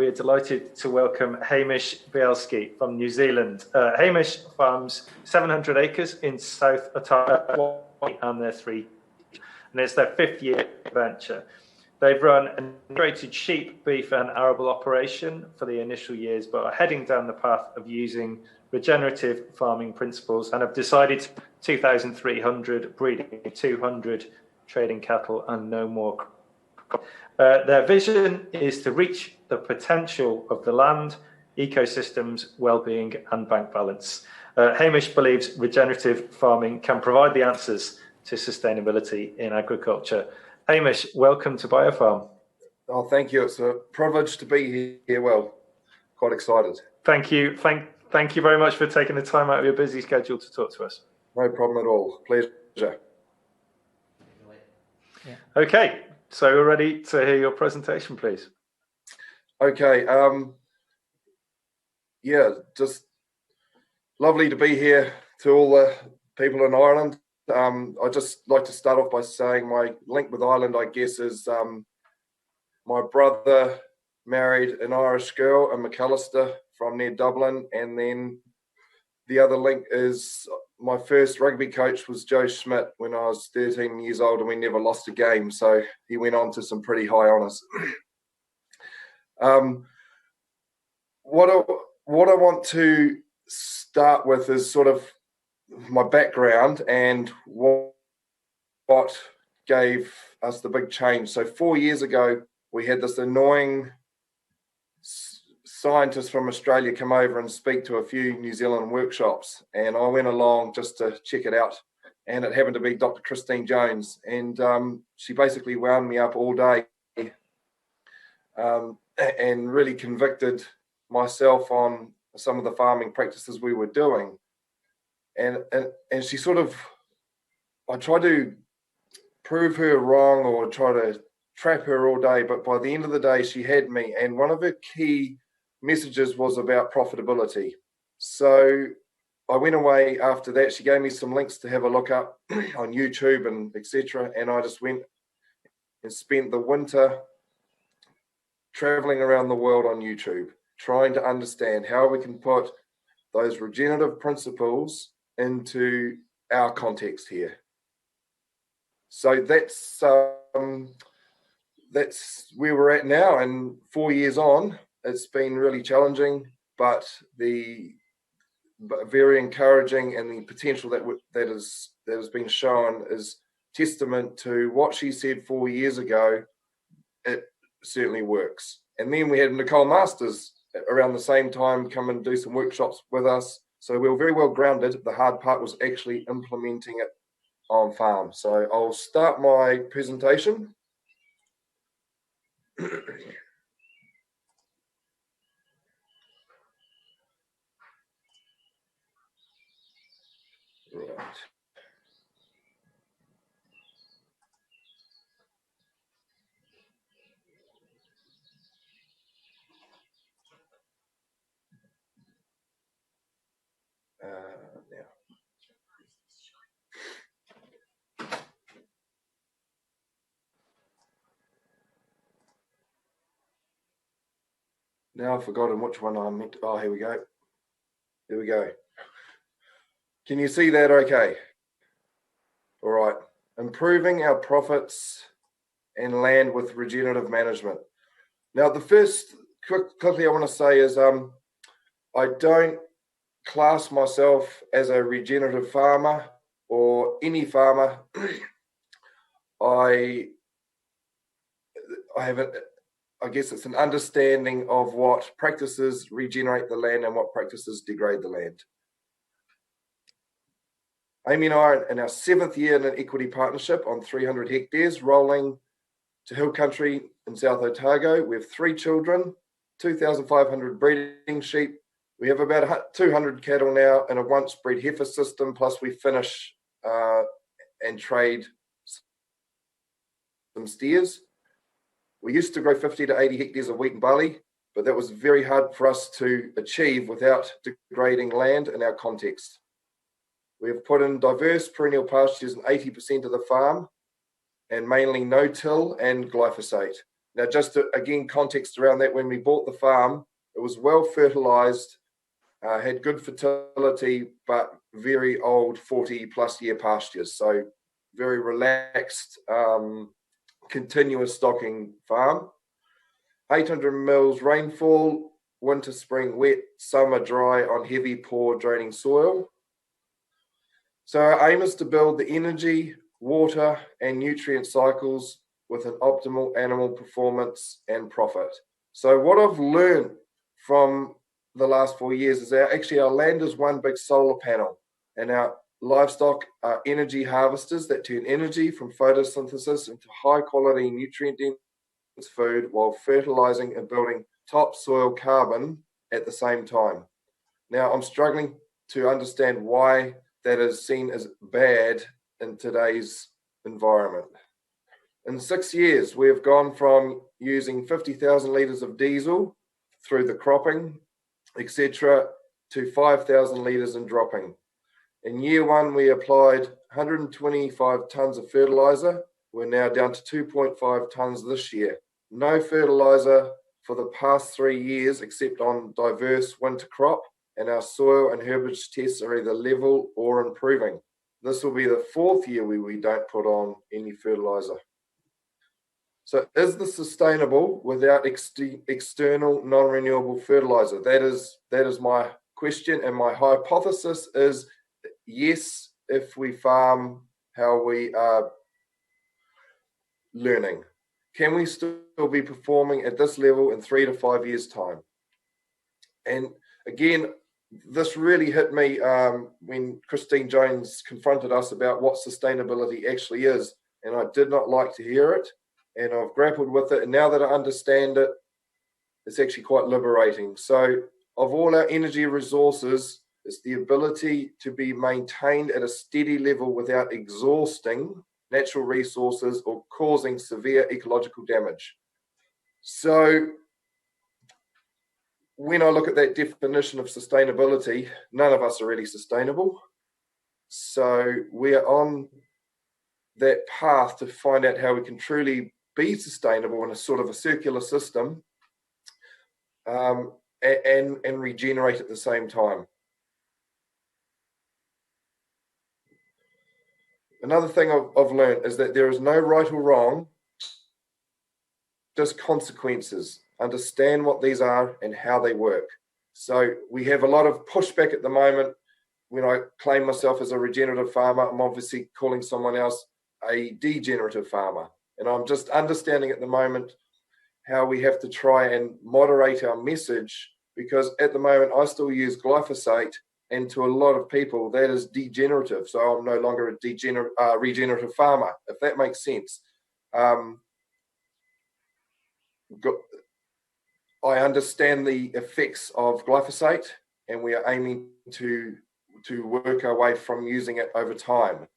we are delighted to welcome Hamish Bielski from New Zealand. Hamish farms 700 acres in South Otago and their and it's their 5th year venture. They've run an integrated sheep, beef and arable operation for the initial years, but are heading down the path of using regenerative farming principles and have decided 2,300 breeding, 200 trading cattle and no more. Their vision is to reach the potential of the land, ecosystems, well-being and bank balance. Hamish believes regenerative farming can provide the answers to sustainability in agriculture. Hamish, welcome to BioFarm. Oh, thank you. It's a privilege to be here. Well, quite excited. Thank you. Thank you very much for taking the time out of your busy schedule to talk to us. No problem at all. Pleasure. Okay, so we're ready to hear your presentation, please. Okay. Yeah, just lovely to be here to all the people in Ireland. I'd just like to start off by saying my link with Ireland, I guess, is my brother married an Irish girl, a McAllister, from near Dublin, and then the other link is my first rugby coach was Joe Schmidt when I was 13 years old, and we never lost a game, so he went on to some pretty high honours. What I want to start with is sort of my background and what gave us the big change. So 4 years ago, we had this annoying scientist from Australia come over and speak to a few New Zealand workshops, and I went along just to check it out, and it happened to be Dr. Christine Jones, and she basically wound me up all day and really convicted myself on some of the farming practices we were doing. And she sort of, I tried to prove her wrong or try to trap her all day, but by the end of the day, she had me. And one of her key messages was about profitability. So I went away after that. She gave me some links to have a look up on YouTube and etc. And I just went and spent the winter traveling around the world on YouTube, trying to understand how we can put those regenerative principles into our context here. So that's where we're at now, and 4 years on, it's been really challenging, but very encouraging, and the potential that has been shown is testament to what she said 4 years ago. It certainly works. And then we had Nicole Masters around the same time come and do some workshops with us. So we were very well grounded. The hard part was actually implementing it on farm. So I'll start my presentation. Right. Now I've forgotten which one I meant. Oh, here we go. There we go. Can you see that okay? All right. Improving our profits and land with regenerative management. Now, the first quickly I want to say is I don't class myself as a regenerative farmer or any farmer. I have I guess it's an understanding of what practices regenerate the land and what practices degrade the land. Amy and I are in our 7th year in an equity partnership on 300 hectares, rolling to hill country in South Otago. We have 3 children, 2,500 breeding sheep. We have about 200 cattle now in a once bred heifer system, plus we finish and trade some steers. We used to grow 50 to 80 hectares of wheat and barley, but that was very hard for us to achieve without degrading land in our context. We have put in diverse perennial pastures in 80% of the farm, and mainly no-till and glyphosate. Now, just to, again, context around that, when we bought the farm, it was well fertilized, had good fertility, but very old 40+ year pastures. So very relaxed, continuous stocking farm. 800 mils rainfall, winter, spring wet, summer dry on heavy poor draining soil. So our aim is to build the energy, water and nutrient cycles with an optimal animal performance and profit. So what I've learned from the last 4 years is that actually our land is one big solar panel, and our livestock are energy harvesters that turn energy from photosynthesis into high quality nutrient dense food while fertilizing and building topsoil carbon at the same time. Now I'm struggling to understand why that is seen as bad in today's environment. In 6 years, we have gone from using 50,000 litres of diesel through the cropping, etc., to 5,000 litres and dropping. In year one, we applied 125 tonnes of fertiliser. We're now down to 2.5 tonnes this year. No fertiliser for the past 3 years except on diverse winter crop, and our soil and herbage tests are either level or improving. This will be the 4th year where we don't put on any fertiliser. So is this sustainable without external non-renewable fertiliser? That is my question, and my hypothesis is yes, if we farm how we are learning. Can we still be performing at this level in 3 to 5 years' time? And again, this really hit me when Christine Jones confronted us about what sustainability actually is, and I did not like to hear it. And I've grappled with it, and now that I understand it, it's actually quite liberating. So of all our energy resources, it's the ability to be maintained at a steady level without exhausting natural resources or causing severe ecological damage. So when I look at that definition of sustainability, none of us are really sustainable. So we're on that path to find out how we can truly be sustainable in a sort of a circular system, and regenerate at the same time. Another thing I've learned is that there is no right or wrong, just consequences. Understand what these are and how they work. So we have a lot of pushback at the moment. When I claim myself as a regenerative farmer, I'm obviously calling someone else a degenerative farmer. And I'm just understanding at the moment how we have to try and moderate our message, because at the moment I still use glyphosate, and to a lot of people that is degenerative. So I'm no longer a regenerative farmer, if that makes sense. I understand the effects of glyphosate, and we are aiming to work our way from using it over time.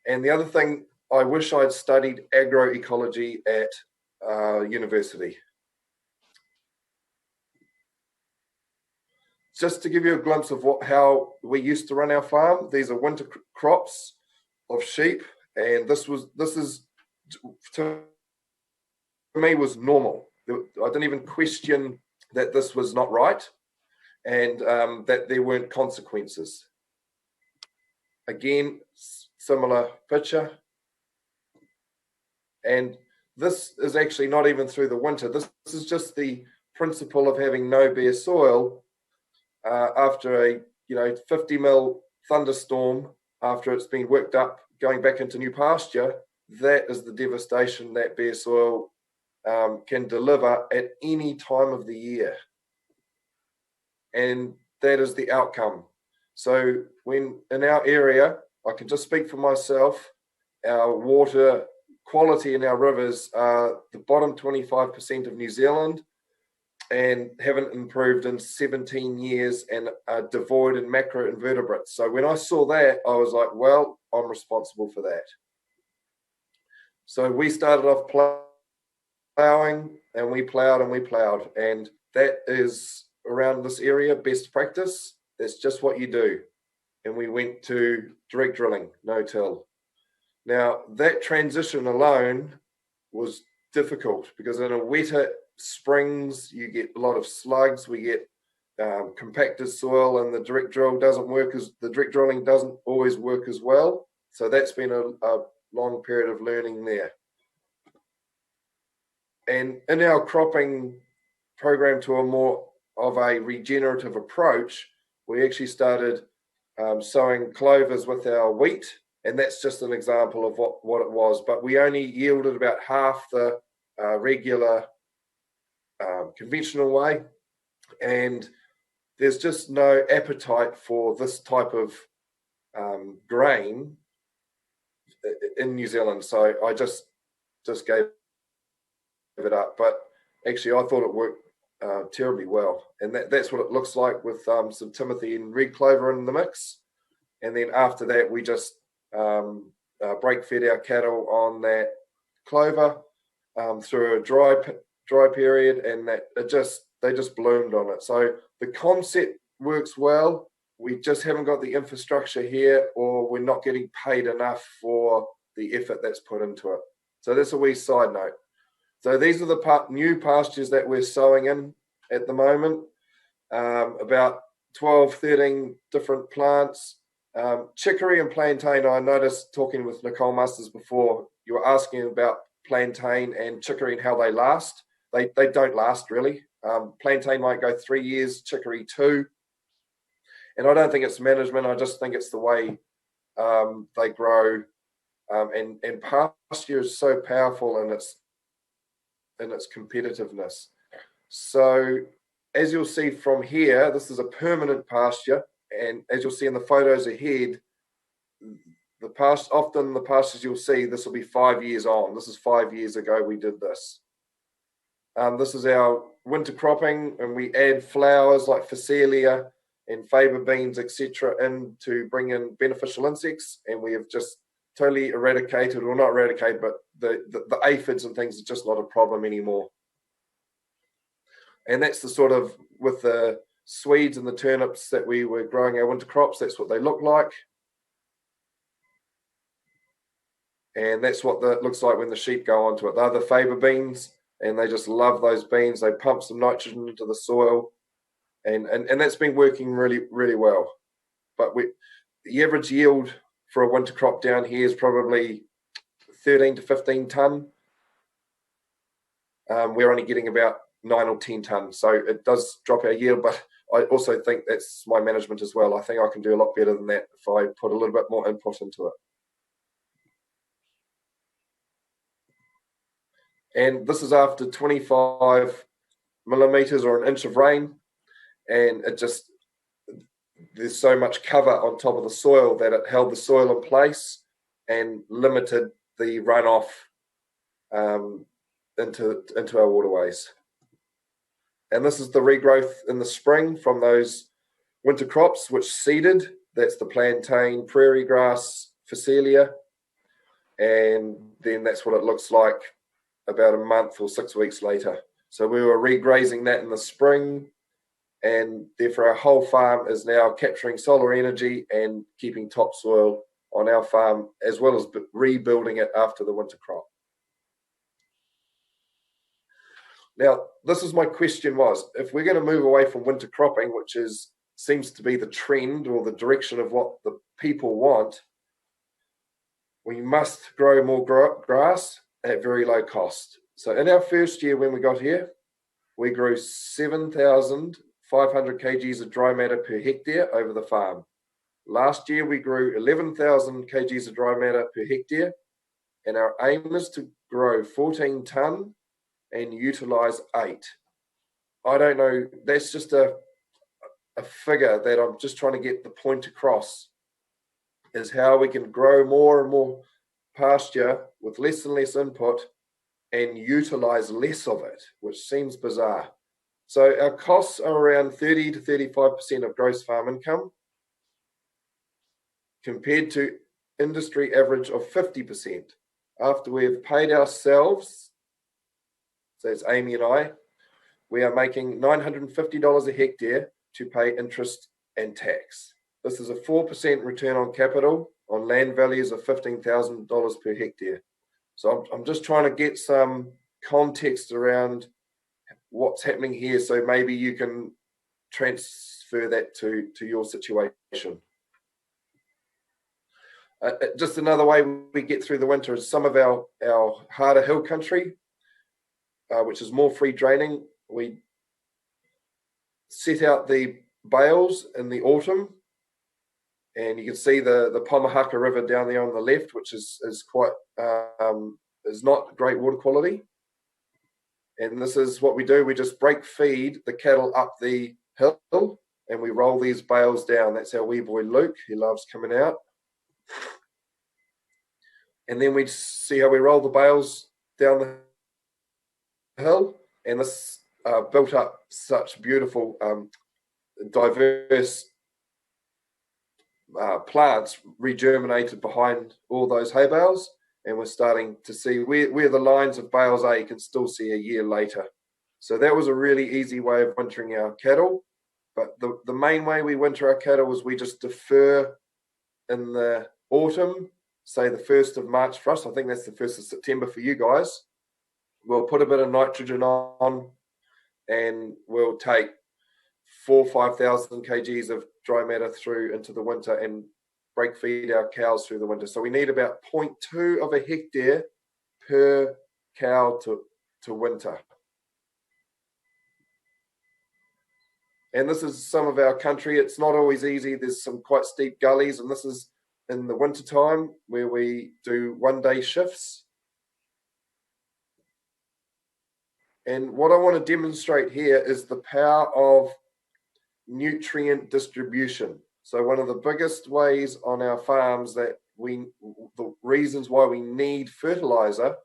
And the other thing, I wish I'd studied agroecology at university. Just to give you a glimpse of how we used to run our farm, these are winter crops of sheep, and this is to me was normal. I didn't even question that this was not right, and that there weren't consequences. Again, similar picture. And this is actually not even through the winter. This is just the principle of having no bare soil after a 50 mil thunderstorm, after it's been worked up, going back into new pasture. That is the devastation that bare soil can deliver at any time of the year. And that is the outcome. So when in our area, I can just speak for myself, our water quality in our rivers are the bottom 25% of New Zealand, and haven't improved in 17 years, and are devoid in macroinvertebrates. So when I saw that, I was like, well, I'm responsible for that. So we started off ploughing, and we ploughed, and that is around this area best practice. That's just what you do. And we went to direct drilling, no till. Now that transition alone was difficult because in a wetter springs, you get a lot of slugs. We get compacted soil, and the direct drilling doesn't always work as well. So that's been a long period of learning there. And in our cropping program to a more of a regenerative approach, we actually started sowing clovers with our wheat, and that's just an example of what it was. But we only yielded about half the regular conventional way, and there's just no appetite for this type of grain in New Zealand. So I just gave it up. But actually, I thought it worked terribly well, and that's what it looks like with some Timothy and red clover in the mix. And then after that, we just break fed our cattle on that clover through a dry period, and they just bloomed on it. So the concept works well. We just haven't got the infrastructure here, or we're not getting paid enough for the effort that's put into it. So that's a wee side note. So these are the new pastures that we're sowing in at the moment. About 12, 13 different plants. Chicory and plantain, I noticed talking with Nicole Masters before, you were asking about plantain and chicory and how they last. They don't last really. Plantain might go 3 years, chicory 2. And I don't think it's management. I just think it's the way they grow. And pasture is so powerful in its competitiveness. So as you'll see from here, this is a permanent pasture. And as you'll see in the photos ahead, often the pastures you'll see, this will be 5 years on. This is 5 years ago we did this. This is our winter cropping, and we add flowers like Phacelia and faba beans, etc., in to bring in beneficial insects. And we have just totally eradicated, or not eradicated, but the aphids and things are just not a problem anymore. And that's the sort of, with the Swedes and the turnips that we were growing our winter crops, that's what they look like. And that's what it looks like when the sheep go onto it. They're the faba beans, and they just love those beans. They pump some nitrogen into the soil, and that's been working really, really well. But the average yield for a winter crop down here is probably 13 to 15 tonne. We're only getting about 9 or 10 tonnes, so it does drop our yield, but I also think that's my management as well. I think I can do a lot better than that if I put a little bit more input into it. And this is after 25 millimeters or an inch of rain, and there's so much cover on top of the soil that it held the soil in place and limited the runoff into our waterways. And this is the regrowth in the spring from those winter crops which seeded. That's the plantain, prairie grass, Phacelia, and then that's what it looks like about a month or 6 weeks later. So we were regrazing that in the spring, and therefore our whole farm is now capturing solar energy and keeping topsoil on our farm, as well as rebuilding it after the winter crop. Now, this is my question was, if we're going to move away from winter cropping, which seems to be the trend or the direction of what the people want, we must grow more grass at very low cost. So in our first year when we got here, we grew 7,500 kgs of dry matter per hectare over the farm. Last year we grew 11,000 kgs of dry matter per hectare, and our aim is to grow 14 tonne and utilise 8. I don't know, that's just a figure that I'm just trying to get the point across, is how we can grow more and more pasture with less and less input and utilise less of it, which seems bizarre. So our costs are around 30 to 35% of gross farm income, compared to industry average of 50%. After we've paid ourselves, so it's Amy and I, we are making $950 a hectare to pay interest and tax. This is a 4% return on capital on land values of $15,000 per hectare. So I'm just trying to get some context around what's happening here, so maybe you can transfer that to your situation. Just another way we get through the winter is some of our harder hill country, which is more free draining. We set out the bales in the autumn, and you can see the Pomahaka River down there on the left, which is quite is not great water quality. And this is what we do. We just break feed the cattle up the hill, and we roll these bales down. That's our wee boy Luke. He loves coming out. And then we see how we roll the bales down the hill, and this built up such beautiful, diverse plants regerminated behind all those hay bales. And we're starting to see where the lines of bales are, you can still see a year later. So that was a really easy way of wintering our cattle. But the main way we winter our cattle was we just defer in the autumn, say the 1st of March for us. I think that's the 1st of September for you guys. We'll put a bit of nitrogen on, and we'll take 4,000 or 5,000 kgs of dry matter through into the winter and break feed our cows through the winter. So we need about 0.2 of a hectare per cow to winter. And this is some of our country. It's not always easy. There's some quite steep gullies, and this is in the winter time where we do one-day shifts. And what I want to demonstrate here is the power of nutrient distribution. So one of the biggest ways on our farms that the reasons why we need fertilizer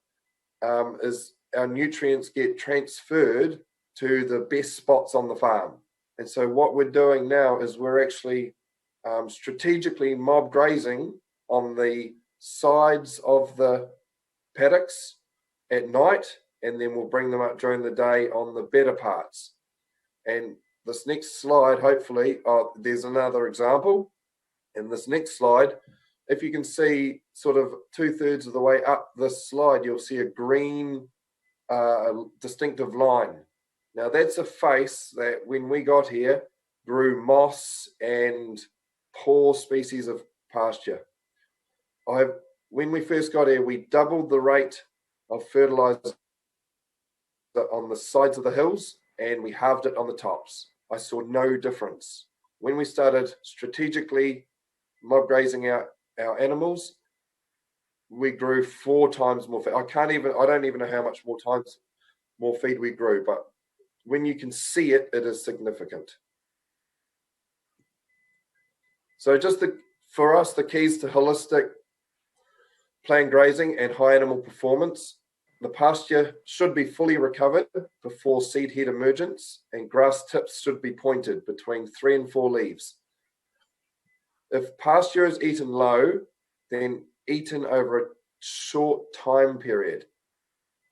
is our nutrients get transferred to the best spots on the farm. And so what we're doing now is we're actually strategically mob grazing on the sides of the paddocks at night, and then we'll bring them up during the day on the better parts. And this next slide, hopefully, there's another example. In this next slide, if you can see sort of 2/3 of the way up this slide, you'll see a green distinctive line. Now that's a face that when we got here grew moss and poor species of pasture. When we first got here, we doubled the rate of fertilizer on the sides of the hills, and we halved it on the tops. I saw no difference. When we started strategically mob grazing our animals, we grew 4 times more feed. I don't even know how much more feed we grew, but when you can see it, it is significant. So for us, the keys to holistic planned grazing and high animal performance: the pasture should be fully recovered before seed head emergence, and grass tips should be pointed between 3 and 4 leaves. If pasture is eaten low, then eaten over a short time period.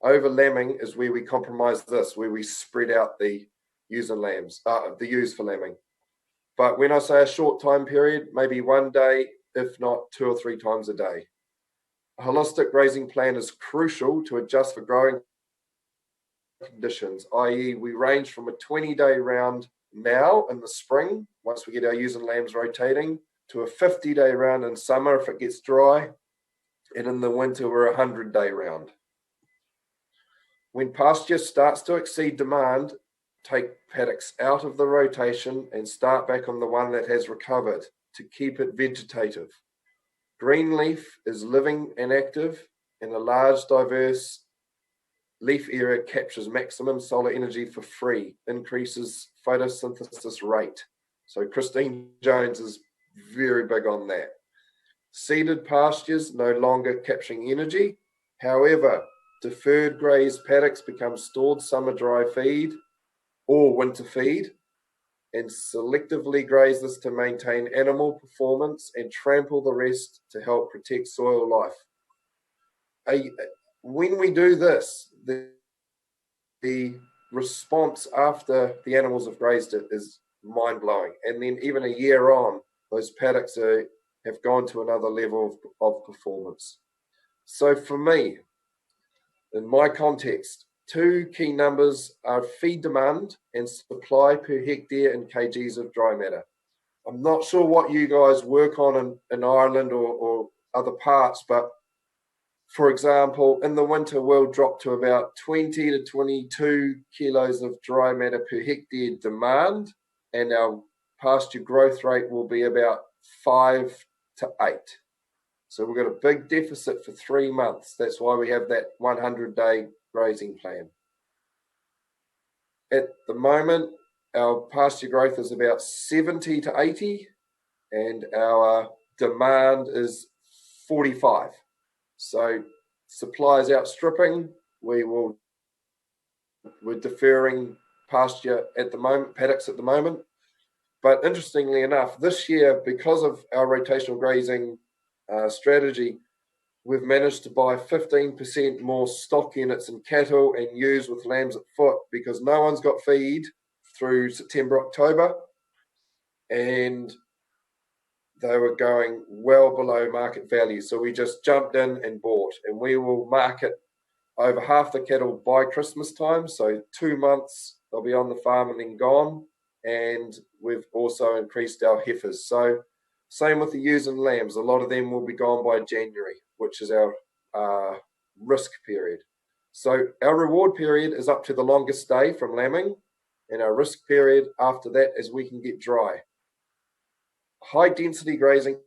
Over lambing is where we compromise this, where we spread out the ewes and lambs, the ewes for lambing. But when I say a short time period, maybe one day, if not 2 or 3 times a day. A holistic grazing plan is crucial to adjust for growing conditions, i.e. we range from a 20-day round now in the spring, once we get our ewes and lambs rotating, to a 50-day round in summer if it gets dry, and in the winter we're a 100-day round. When pasture starts to exceed demand, take paddocks out of the rotation and start back on the one that has recovered to keep it vegetative. Green leaf is living and active, and a large, diverse leaf area captures maximum solar energy for free, increases photosynthesis rate. So Christine Jones is very big on that. Seeded pastures no longer capturing energy. However, deferred grazed paddocks become stored summer dry feed or winter feed, and selectively graze this to maintain animal performance and trample the rest to help protect soil life. When we do this, the response after the animals have grazed it is mind-blowing. And then even a year on, those paddocks have gone to another level of performance. So for me, in my context, two key numbers are feed demand and supply per hectare in kgs of dry matter. I'm not sure what you guys work on in Ireland or other parts, but for example, in the winter, we'll drop to about 20 to 22 kilos of dry matter per hectare demand, and our pasture growth rate will be about 5 to 8. So we've got a big deficit for 3 months. That's why we have that 100-day grazing plan. At the moment, our pasture growth is about 70 to 80, and our demand is 45. So supply is outstripping. We're deferring pasture at the moment, paddocks at the moment. But interestingly enough, this year, because of our rotational grazing strategy, we've managed to buy 15% more stock units in cattle and ewes with lambs at foot because no one's got feed through September, October, and they were going well below market value. So we just jumped in and bought, and we will market over half the cattle by Christmas time. So 2 months they'll be on the farm and then gone. And we've also increased our heifers. So same with the ewes and lambs. A lot of them will be gone by January, which is our risk period. So our reward period is up to the longest day from lambing, and our risk period after that is we can get dry. High density grazing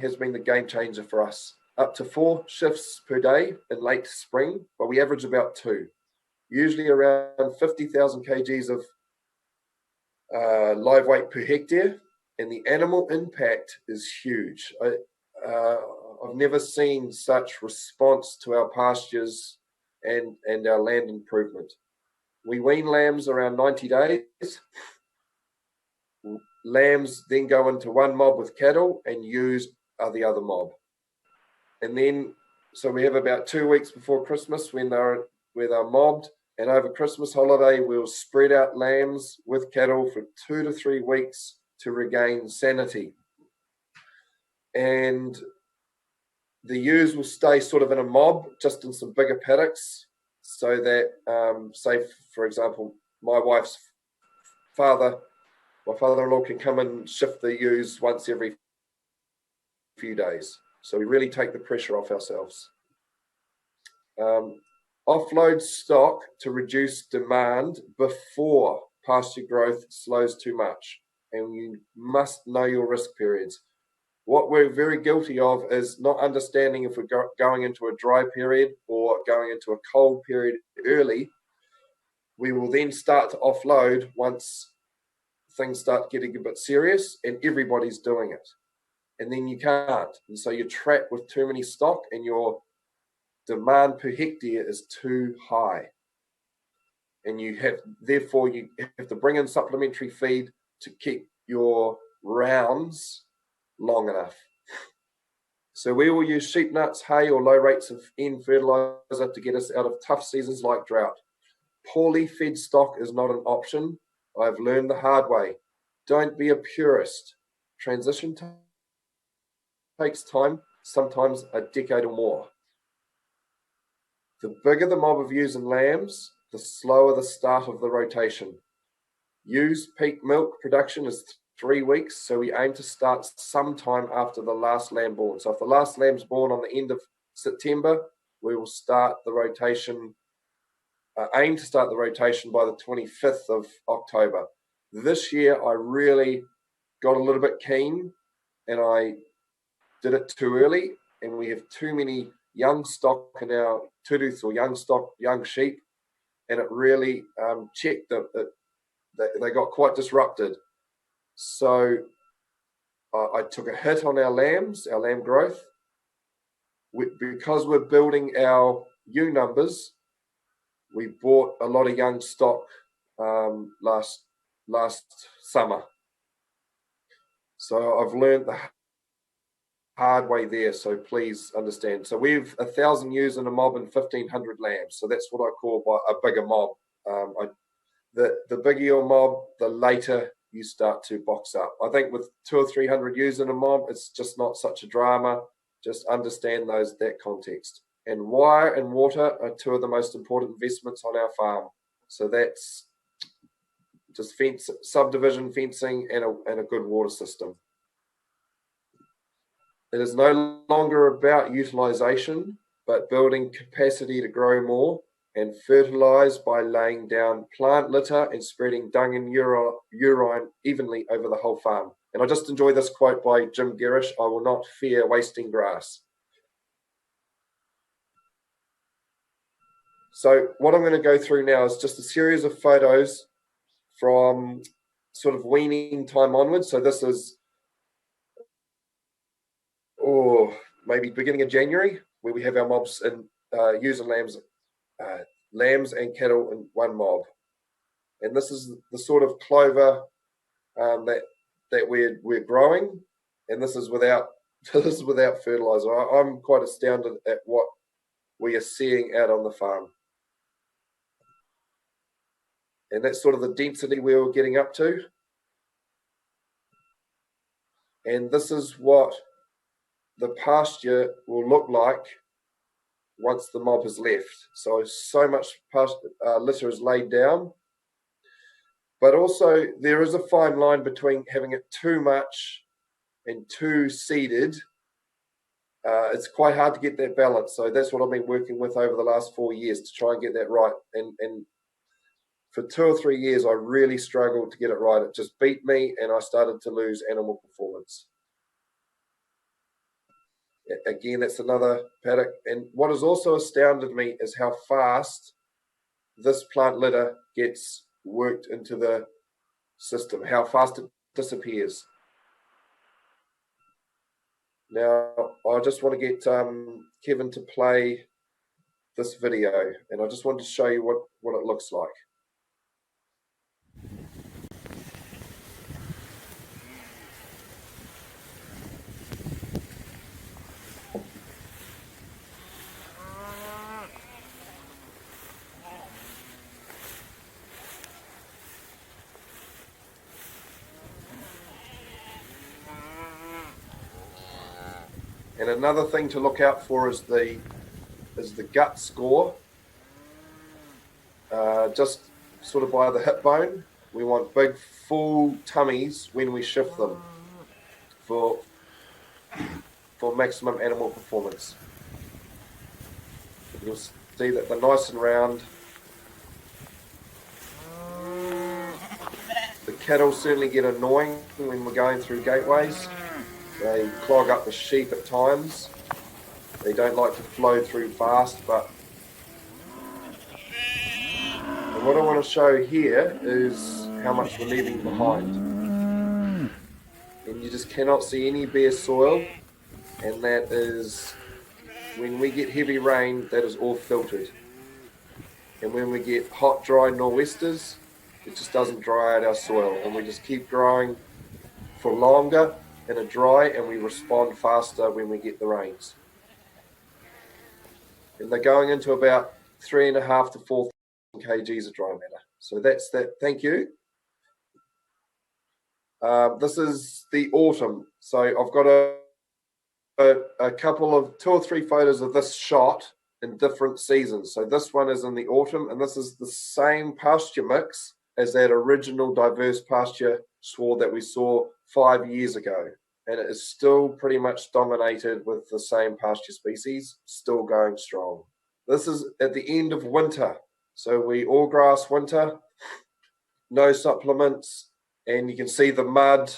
has been the game changer for us. Up to 4 shifts per day in late spring, but we average about 2. Usually around 50,000 kgs of live weight per hectare, and the animal impact is huge. I've never seen such response to our pastures and our land improvement. We wean lambs around 90 days. Lambs then go into one mob with cattle, and ewes are the other mob. And then, so we have about 2 weeks before Christmas when they're mobbed, and over Christmas holiday, we'll spread out lambs with cattle for 2 to 3 weeks to regain sanity. And the ewes will stay sort of in a mob, just in some bigger paddocks, so that, say, for example, my father-in-law can come and shift the ewes once every few days. So we really take the pressure off ourselves. Offload stock to reduce demand before pasture growth slows too much. And you must know your risk periods. What we're very guilty of is not understanding if we're going into a dry period or going into a cold period early. We will then start to offload once things start getting a bit serious and everybody's doing it. And then you can't. And so you're trapped with too many stock and your demand per hectare is too high. And therefore you have to bring in supplementary feed to keep your rounds long enough. So we will use sheep nuts, hay, or low rates of N fertilizer to get us out of tough seasons like drought. Poorly fed stock is not an option. I've learned the hard way. Don't be a purist. Transition takes time, sometimes a decade or more. The bigger the mob of ewes and lambs, the slower the start of the rotation. Ewes peak milk production is 3 weeks, so we aim to start sometime after the last lamb born. So if the last lamb's born on the end of September, we will start the rotation, aim to start the rotation by the 25th of October. This year, I really got a little bit keen, and I did it too early, and we have too many young stock in our tudus or young sheep, and it really checked that they got quite disrupted. So I took a hit on our lamb growth. Because we're building our ewe numbers, we bought a lot of young stock last summer. So I've learned the hard way there, so please understand. So we've 1,000 ewes in a mob and 1,500 lambs. So that's what I call by a bigger mob. The bigger your mob, the later you start to box up. I think with 200 or 300 ewes in a mob, it's just not such a drama. Just understand that context. And wire and water are two of the most important investments on our farm. So that's just subdivision fencing and a good water system. It is no longer about utilisation, but building capacity to grow more and fertilise by laying down plant litter and spreading dung and urine evenly over the whole farm. And I just enjoy this quote by Jim Gerrish: "I will not fear wasting grass." So what I'm going to go through now is just a series of photos from sort of weaning time onwards. So this is maybe beginning of January, where we have our mobs and ewes and lambs and cattle in one mob. And this is the sort of clover that we're growing, and this is without fertilizer. I'm quite astounded at what we are seeing out on the farm. And that's sort of the density we were getting up to. And this is what the pasture will look like once the mob has left. So much litter is laid down. But also there is a fine line between having it too much and too seeded. It's quite hard to get that balance. So that's what I've been working with over the last 4 years to try and get that right. And for 2 or 3 years, I really struggled to get it right. It just beat me, and I started to lose animal performance. Again, that's another paddock. And what has also astounded me is how fast this plant litter gets worked into the system, how fast it disappears. Now, I just want to get Kevin to play this video, and I just want to show you what it looks like. And another thing to look out for is the gut score. Just sort of by the hip bone. We want big, full tummies when we shift them for maximum animal performance. You'll see that they're nice and round. The cattle certainly get annoying when we're going through gateways. They clog up the sheep at times. They don't like to flow through fast, but and what I want to show here is how much we're leaving behind. And you just cannot see any bare soil, and that is when we get heavy rain, that is all filtered. And when we get hot, dry nor'westers, it just doesn't dry out our soil, and we just keep growing for longer in a dry, and we respond faster when we get the rains. And they're going into about 3.5 to 4 kgs of dry matter. So that's that. Thank you. This is the autumn. So I've got a couple of 2 or 3 photos of this shot in different seasons. So this one is in the autumn, and this is the same pasture mix as that original diverse pasture sward that we saw 5 years ago. And it is still pretty much dominated with the same pasture species, still going strong. This is at the end of winter. So we all grass winter, no supplements, and you can see the mud.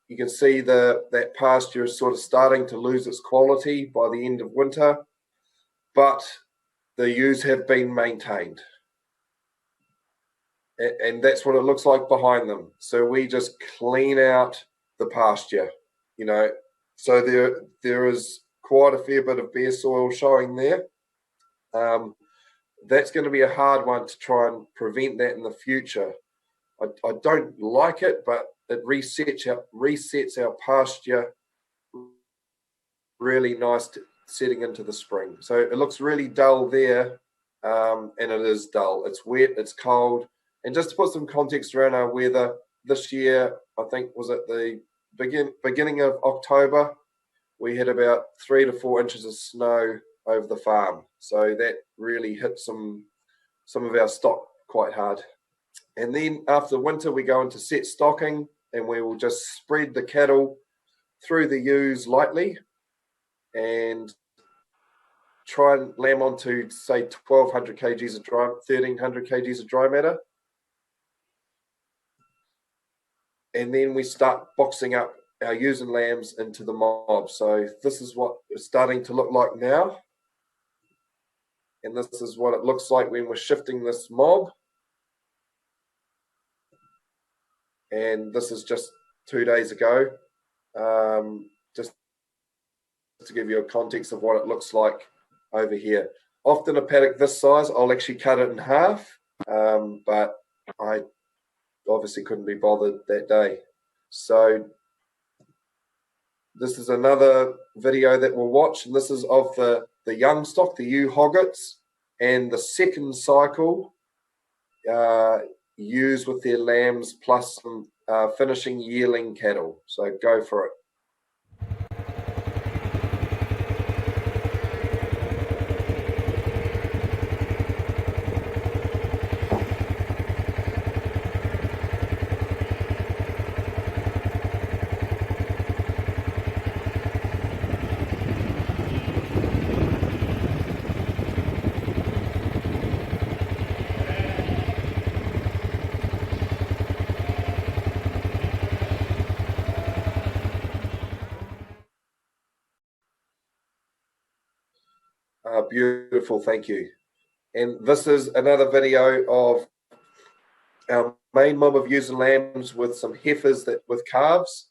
You can see that pasture is sort of starting to lose its quality by the end of winter, but the ewes have been maintained. And that's what it looks like behind them. So we just clean out the pasture, you know. So there is quite a fair bit of bare soil showing there. That's going to be a hard one to try and prevent that in the future. I don't like it, but it resets our pasture really nice setting into the spring. So it looks really dull there, and it is dull. It's wet, it's cold. And just to put some context around our weather, this year, I think was at the beginning of October, we had about 3 to 4 inches of snow over the farm. So that really hit some of our stock quite hard. And then after winter, we go into set stocking, and we will just spread the cattle through the ewes lightly and try and lamb onto, say, 1,200 kgs of dry, 1,300 kgs of dry matter. And then we start boxing up our ewes and lambs into the mob. So this is what it's starting to look like now. And this is what it looks like when we're shifting this mob. And this is just 2 days ago. Just to give you a context of what it looks like over here. Often a paddock this size, I'll actually cut it in half, but I obviously couldn't be bothered that day. So this is another video that we'll watch, and this is of the young stock, the ewe hoggets, and the second cycle ewes with their lambs plus some finishing yearling cattle. So go for it. Beautiful, thank you. And this is another video of our main mob of ewes and lambs with some heifers with calves.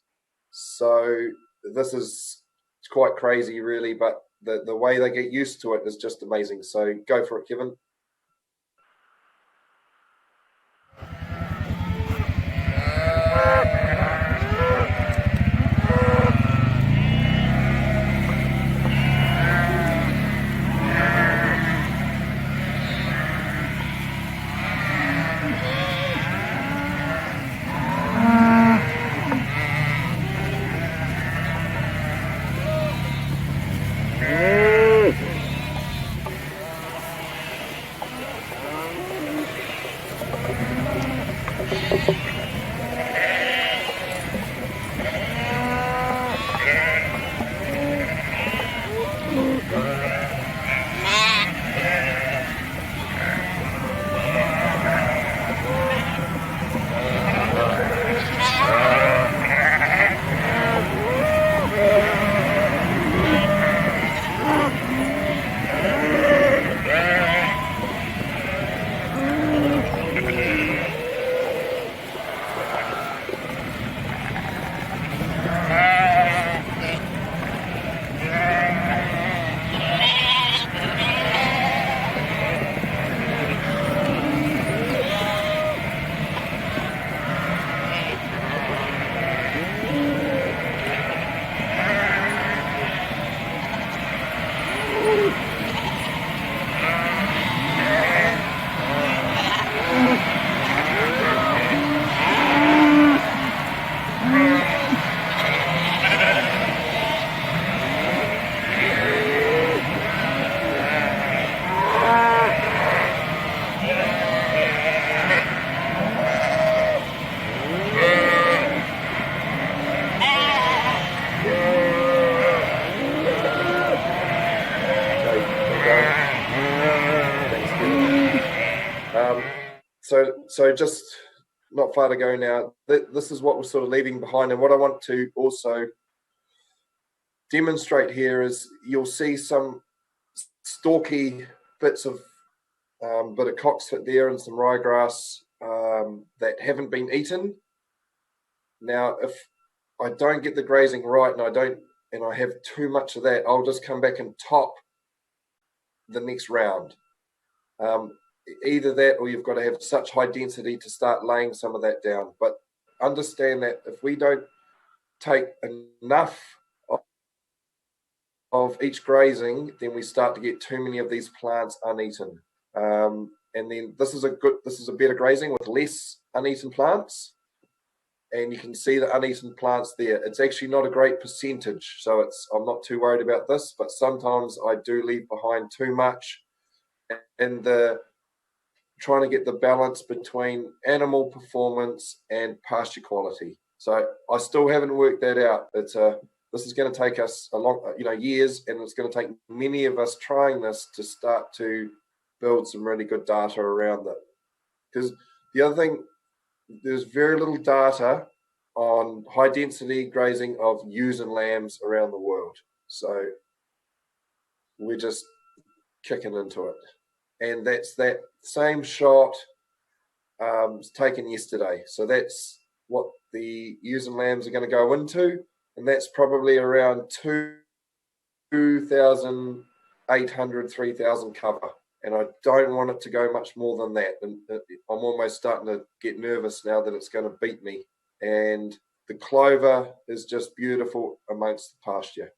So this is quite crazy, really, but the way they get used to it is just amazing. So go for it, Kevin. So just not far to go now. This is what we're sort of leaving behind, and what I want to also demonstrate here is you'll see some stalky bits of bit of cocksfoot there and some ryegrass that haven't been eaten. Now, if I don't get the grazing right and I have too much of that, I'll just come back and top the next round. Either that, or you've got to have such high density to start laying some of that down. But understand that if we don't take enough of each grazing, then we start to get too many of these plants uneaten. And then this is a better grazing with less uneaten plants. and you can see the uneaten plants there. It's actually not a great percentage, so I'm not too worried about this, but sometimes I do leave behind too much, and trying to get the balance between animal performance and pasture quality. So I still haven't worked that out. This is going to take us a long, years, and it's going to take many of us trying this to start to build some really good data around it. Because the other thing, there's very little data on high density grazing of ewes and lambs around the world. So we're just kicking into it. And that's that same shot was taken yesterday. So that's what the ewes and lambs are going to go into. And that's probably around 2,800, 3,000 cover. And I don't want it to go much more than that. And I'm almost starting to get nervous now that it's going to beat me. And the clover is just beautiful amongst the pasture.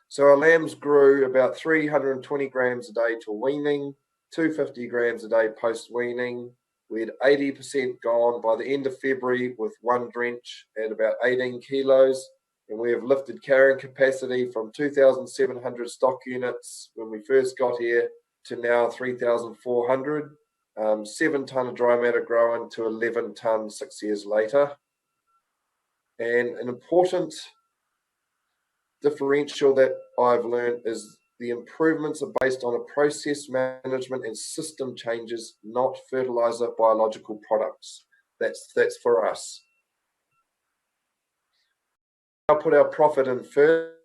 So our lambs grew about 320 grams a day till weaning, 250 grams a day post-weaning. We had 80% gone by the end of February with one drench at about 18 kilos. And we have lifted carrying capacity from 2,700 stock units when we first got here to now 3,400. 7 tonne of dry matter growing to 11 tonne 6 years later. And an important differential that I've learned is the improvements are based on a process management and system changes, not fertilizer biological products. That's for us. I'll put our profit in first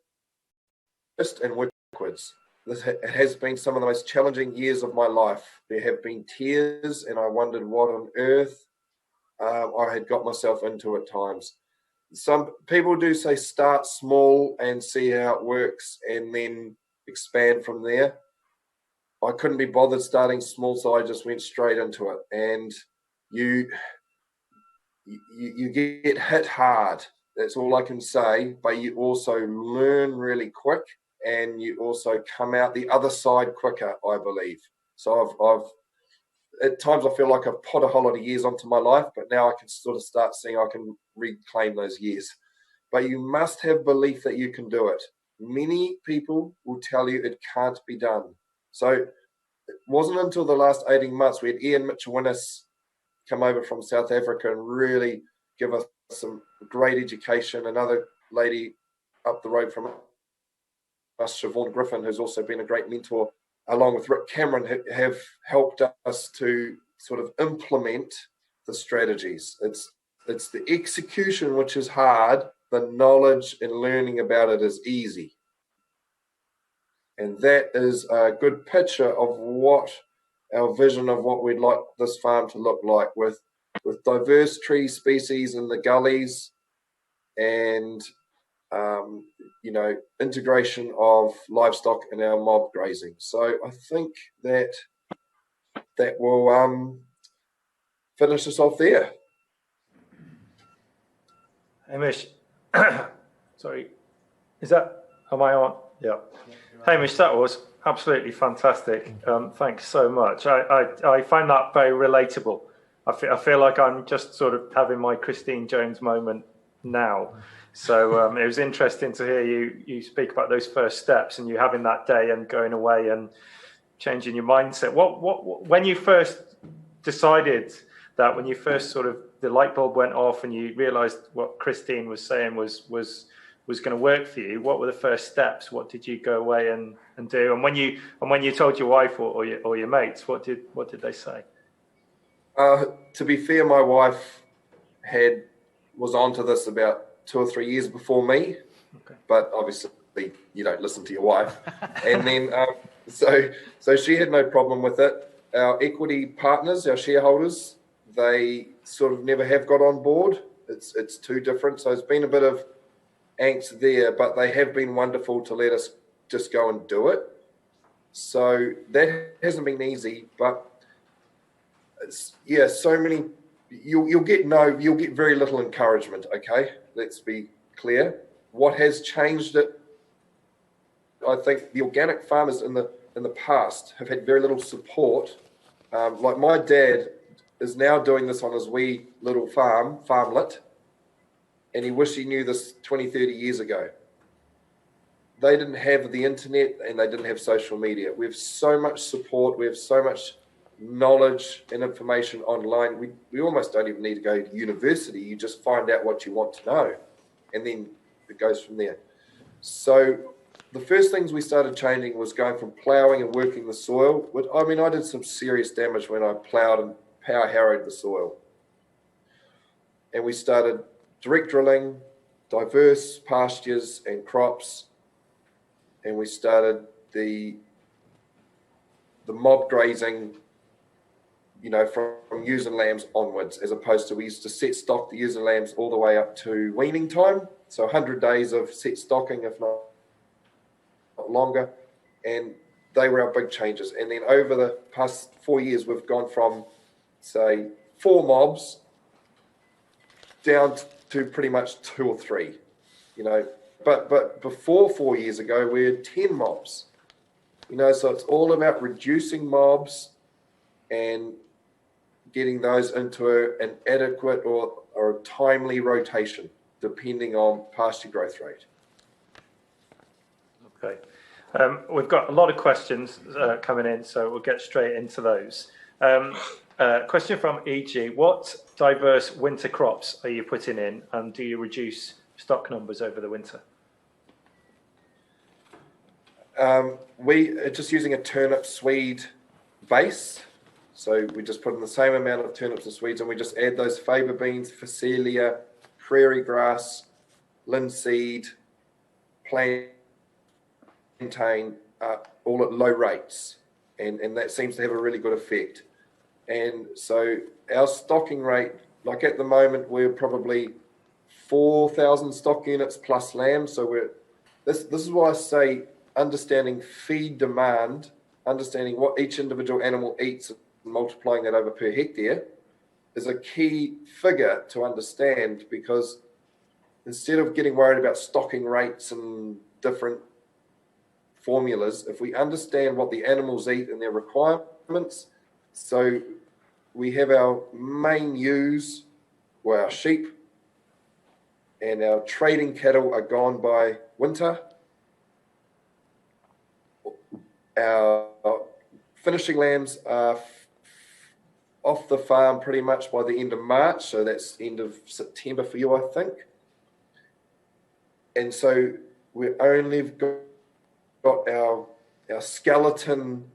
and work backwards. It has been some of the most challenging years of my life. There have been tears, and I wondered what on earth I had got myself into at times. Some people do say start small and see how it works and then expand from there. I couldn't be bothered starting small, so I just went straight into it. And you get hit hard. That's all I can say. But you also learn really quick, and you also come out the other side quicker, I believe. So I've at times I feel like I've put a whole lot of years onto my life, but now I can sort of start seeing I can reclaim those years. But you must have belief that you can do it. Many people will tell you it can't be done. So it wasn't until the last 18 months we had Ian Mitchell-Winnis come over from South Africa and really give us some great education. Another lady up the road from us, Siobhan Griffin, who's also been a great mentor, along with Rick Cameron, have helped us to sort of implement the strategies. It's the execution which is hard. The knowledge and learning about it is easy. And that is a good picture of what our vision of what we'd like this farm to look like, with diverse tree species in the gullies and integration of livestock in our mob grazing. So I think that will finish us off there. Hamish, sorry, am I on? Yeah. Hamish, that was absolutely fantastic. Thanks so much. I find that very relatable. I feel like I'm just sort of having my Christine Jones moment now. So it was interesting to hear you speak about those first steps and you having that day and going away and changing your mindset. What when you first decided that, when you first sort of the light bulb went off and you realised what Christine was saying was going to work for you, what were the first steps? What did you go away and do? And when you told your wife or your mates, what did they say? To be fair, my wife was onto this about 2 or 3 years before me, okay. But obviously you don't listen to your wife. And then so she had no problem with it. Our equity partners, our shareholders, they sort of never have got on board. It's too different. So it's been a bit of angst there, but they have been wonderful to let us just go and do it. So that hasn't been easy, but so many. You'll get very little encouragement. Okay, let's be clear. What has changed it? I think the organic farmers in the past have had very little support. Like my dad is now doing this on his wee little farmlet, and he wished he knew this 20, 30 years ago. They didn't have the internet and they didn't have social media. We have so much support. We have so much knowledge and information online. We almost don't even need to go to university. You just find out what you want to know, and then it goes from there. So the first things we started changing was going from ploughing and working the soil. I mean, I did some serious damage when I ploughed and power harrowed the soil. And we started direct drilling, diverse pastures and crops, and we started the mob grazing, from ewes and lambs onwards, as opposed to we used to set stock the ewes and lambs all the way up to weaning time. So 100 days of set stocking, if not longer. And they were our big changes. And then over the past 4 years, we've gone from, say, 4 mobs down to pretty much 2 or 3, But before 4 years ago, we had 10 mobs. So it's all about reducing mobs and getting those into an adequate or a timely rotation, depending on pasture growth rate. Okay. We've got a lot of questions coming in, so we'll get straight into those. Question from EG. What diverse winter crops are you putting in, and do you reduce stock numbers over the winter? We are just using a turnip swede base. So we just put in the same amount of turnips and swedes, and we just add those faba beans, phacelia, prairie grass, linseed, plantain, all at low rates. And that seems to have a really good effect. And so our stocking rate, like at the moment, we're probably 4,000 stock units plus lambs. So this is why I say understanding feed demand, understanding what each individual animal eats, and multiplying that over per hectare is a key figure to understand, because instead of getting worried about stocking rates and different formulas, if we understand what the animals eat and their requirements, so we have our main ewes, or our sheep, and our trading cattle are gone by winter. Our finishing lambs are off the farm pretty much by the end of March, so that's end of September for you, I think. And so we only got our skeleton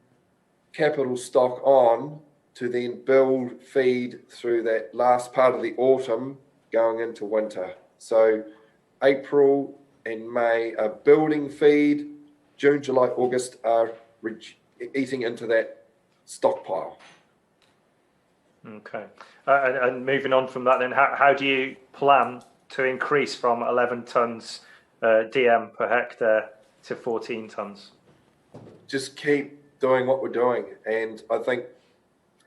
capital stock on to then build feed through that last part of the autumn going into winter. So April and May are building feed, June, July, August are eating into that stockpile. Okay. And moving on from that then, how do you plan to increase from 11 tonnes DM per hectare to 14 tonnes? Just keep doing what we're doing. And I think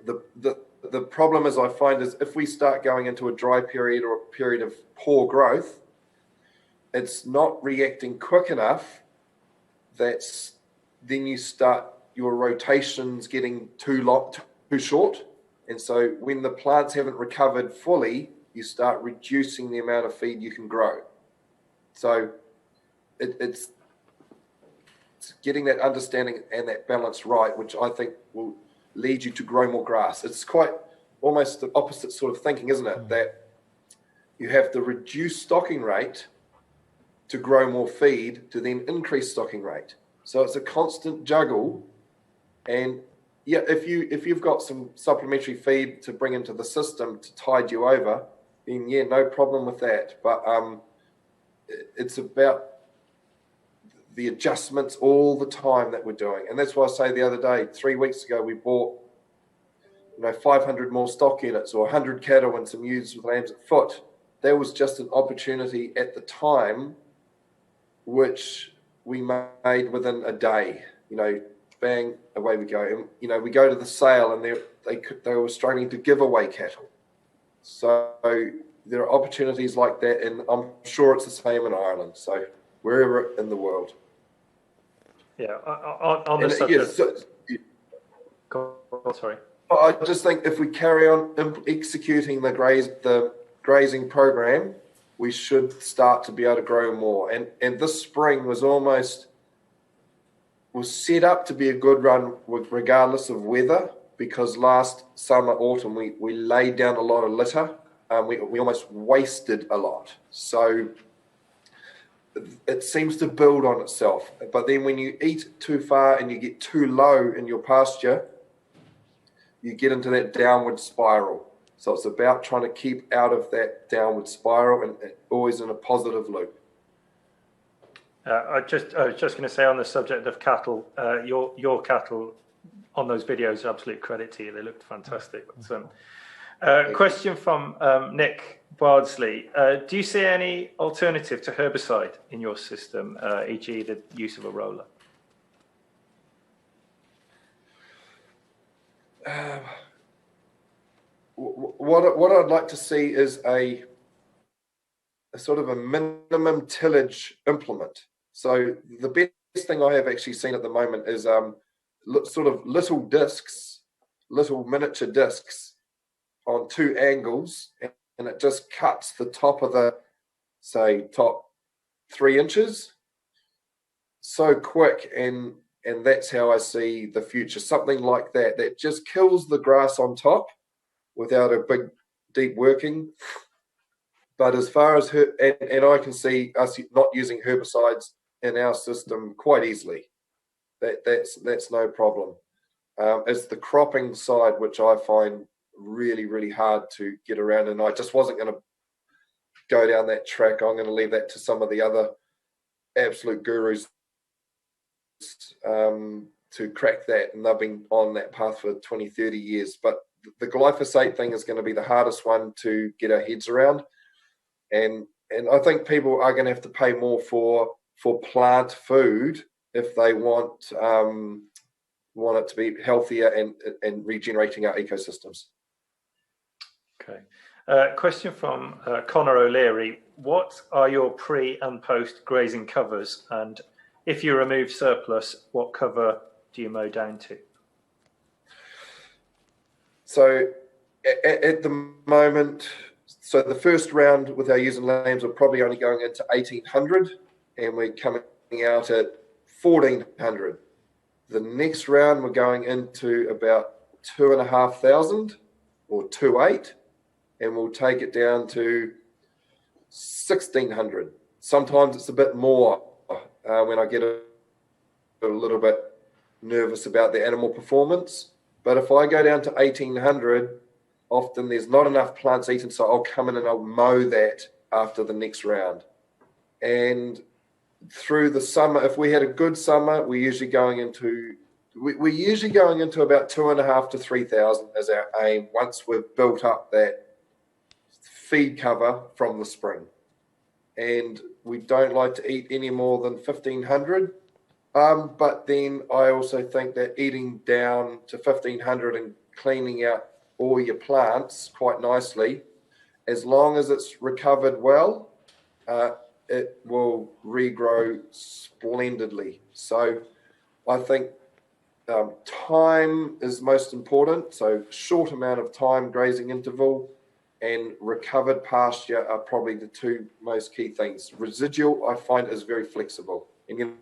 the problem is, I find, is if we start going into a dry period or a period of poor growth, it's not reacting quick enough. Then you start your rotations getting too short. And so when the plants haven't recovered fully, you start reducing the amount of feed you can grow. So it's getting that understanding and that balance right, which I think will lead you to grow more grass. It's quite almost the opposite sort of thinking, isn't it? That you have to reduce stocking rate to grow more feed to then increase stocking rate. So it's a constant juggle. And yeah, if you've got some supplementary feed to bring into the system to tide you over, then yeah, no problem with that. But it's about the adjustments all the time that we're doing. And that's why I say the other day, 3 weeks ago, we bought 500 more stock units or 100 cattle and some ewes with lambs at foot. That was just an opportunity at the time, which we made within a day. Bang, away we go. And, we go to the sale, and they were struggling to give away cattle. So there are opportunities like that, and I'm sure it's the same in Ireland. So wherever in the world. Yeah, on the subject. Sorry. I just think if we carry on executing the grazing program, we should start to be able to grow more. And this spring was set up to be a good run regardless of weather, because last summer, autumn, we laid down a lot of litter. We almost wasted a lot. So it seems to build on itself. But then when you eat too far and you get too low in your pasture, you get into that downward spiral. So it's about trying to keep out of that downward spiral and always in a positive loop. I was just going to say, on the subject of cattle, your cattle on those videos, absolute credit to you. They looked fantastic. Question from Nick Bardsley. Do you see any alternative to herbicide in your system, e.g. the use of a roller? What I'd like to see is a sort of a minimum tillage implement. So the best thing I have actually seen at the moment is sort of little discs, little miniature discs on two angles, and it just cuts the top of the, say, top 3 inches so quick, and that's how I see the future. Something like that just kills the grass on top without a big deep working. But as far as and I can see us not using herbicides in our system quite easily. That's no problem. It's the cropping side which I find really, really hard to get around, and I just wasn't going to go down that track. I'm going to leave that to some of the other absolute gurus to crack that, and they've been on that path for 20, 30 years. But the glyphosate thing is going to be the hardest one to get our heads around, and I think people are going to have to pay more for plant food if they want it to be healthier and regenerating our ecosystems. Okay. Question from Conor O'Leary. What are your pre and post grazing covers? And if you remove surplus, what cover do you mow down to? So at the moment, so the first round with our ewes and lambs are probably only going into 1,800, and we're coming out at 1,400. The next round we're going into about 2,500 or 2,800, and we'll take it down to 1,600. Sometimes it's a bit more when I get a little bit nervous about the animal performance. But if I go down to 1,800, often there's not enough plants eaten, so I'll come in and I'll mow that after the next round. And through the summer, if we had a good summer, we're usually going into about 2,500 to 3,000 as our aim once we've built up that feed cover from the spring. And we don't like to eat any more than 1,500. But then I also think that eating down to 1,500 and cleaning out all your plants quite nicely, as long as it's recovered well, it will regrow splendidly. So I think time is most important. So short amount of time grazing interval and recovered pasture are probably the two most key things. Residual, I find, is very flexible. And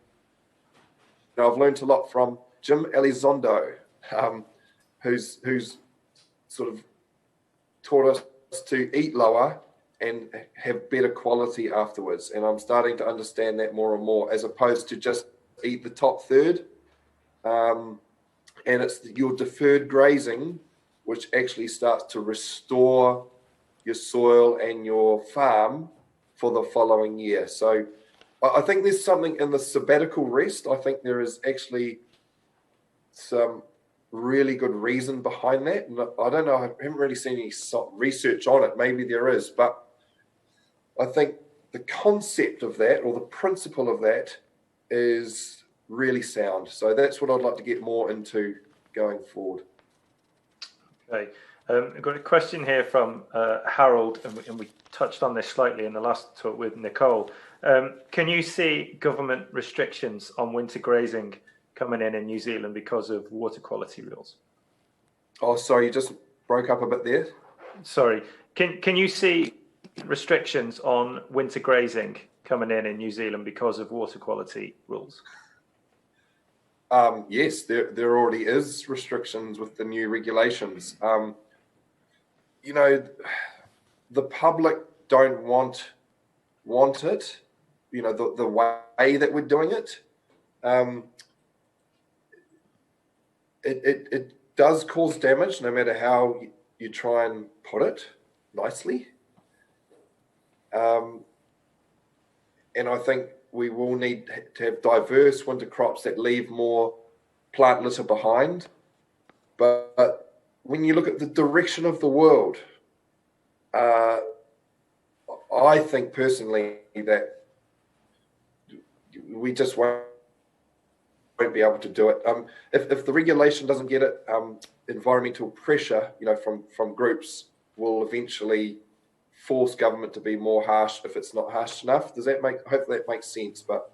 I've learned a lot from Jim Elizondo, who's sort of taught us to eat lower and have better quality afterwards. And I'm starting to understand that more and more, as opposed to just eat the top third. And it's your deferred grazing which actually starts to restore your soil and your farm for the following year. So I think there's something in the sabbatical rest. I think there is actually some really good reason behind that. And I don't know, I haven't really seen any research on it. Maybe there is, but I think the concept of that, or the principle of that, is really sound. So that's what I'd like to get more into going forward. Okay. I've got a question here from Harold, and we touched on this slightly in the last talk with Nicole. Can you see government restrictions on winter grazing coming in New Zealand because of water quality rules? Oh, sorry, you just broke up a bit there. Sorry. Can you see restrictions on winter grazing coming in New Zealand because of water quality rules? Yes, there already is restrictions with the new regulations. You know, the public don't want it. You know, the way that we're doing it. It does cause damage, no matter how you try and put it nicely. And I think we will need to have diverse winter crops that leave more plant litter behind. But when you look at the direction of the world, I think personally that we just won't be able to do it. If the regulation doesn't get it, environmental pressure, you know, from groups will eventually force government to be more harsh if it's not harsh enough. Hopefully that makes sense. But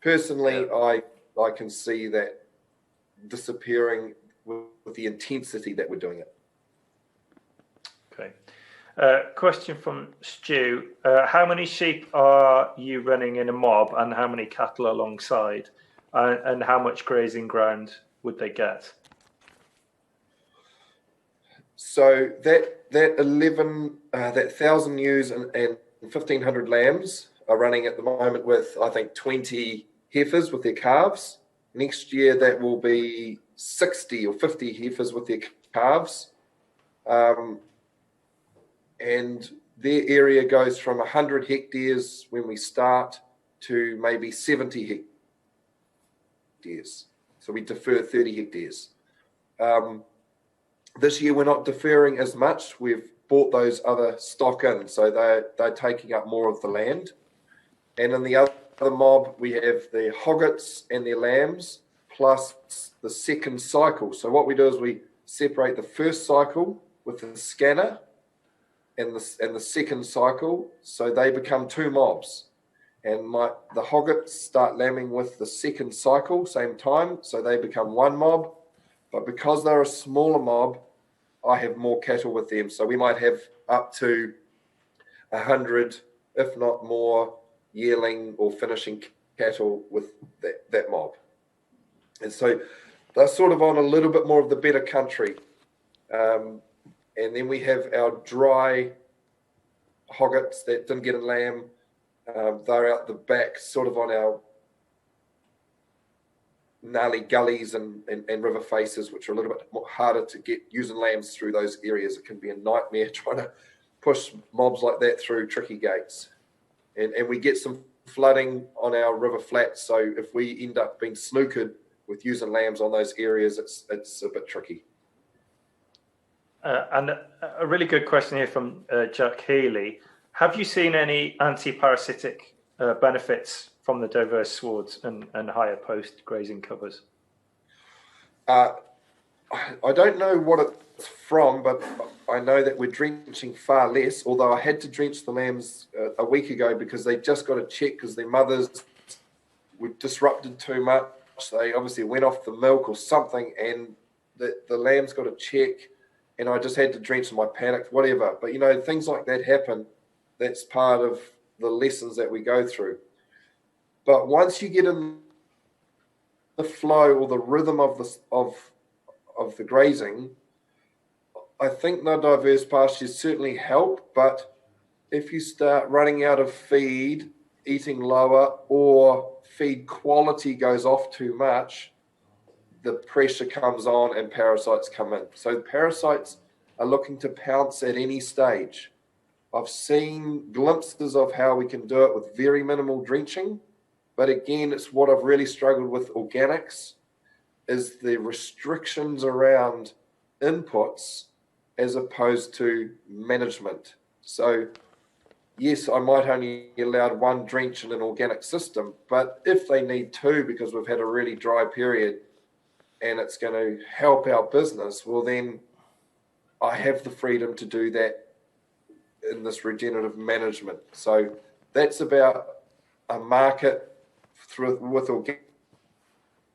personally, I can see that disappearing with the intensity that we're doing it. Okay. Question from Stu. How many sheep are you running in a mob and how many cattle alongside? And how much grazing ground would they get? So that 1,000 ewes and 1,500 lambs are running at the moment with, I think, 20 heifers with their calves. Next year, that will be 60 or 50 heifers with their calves. And their area goes from 100 hectares when we start to maybe 70 hectares. So we defer 30 hectares. This year, we're not deferring as much. We've bought those other stock in, so they're taking up more of the land. And in the other mob, we have the hoggets and their lambs, plus the second cycle. So what we do is we separate the first cycle with the scanner and the second cycle, so they become two mobs. And the hoggets start lambing with the second cycle, same time, so they become one mob. But because they're a smaller mob, I have more cattle with them. So we might have up to 100, if not more, yearling or finishing cattle with that mob. And so they're sort of on a little bit more of the better country. And then we have our dry hoggets that didn't get a lamb. They're out the back, sort of on our gnarly gullies and river faces, which are a little bit more harder to get using lambs through those areas. It can be a nightmare trying to push mobs like that through tricky gates. And we get some flooding on our river flats, so if we end up being snookered with using lambs on those areas, it's a bit tricky. And a really good question here from Jack Healy. Have you seen any anti-parasitic benefits from the diverse swards and higher post-grazing covers? I don't know what it's from, but I know that we're drenching far less, although I had to drench the lambs a week ago because they just got a check because their mothers were disrupted too much. They obviously went off the milk or something, and the lambs got a check, and I just had to drench them. I panicked, whatever. But, you know, things like that happen. That's part of the lessons that we go through. But once you get in the flow or the rhythm of the grazing, I think the diverse pastures certainly help. But if you start running out of feed, eating lower, or feed quality goes off too much, the pressure comes on and parasites come in. So parasites are looking to pounce at any stage. I've seen glimpses of how we can do it with very minimal drenching. But again, it's what I've really struggled with organics is the restrictions around inputs as opposed to management. So yes, I might only allow one drench in an organic system, but if they need two because we've had a really dry period and it's going to help our business, well then I have the freedom to do that in this regenerative management. So that's about a market with organic.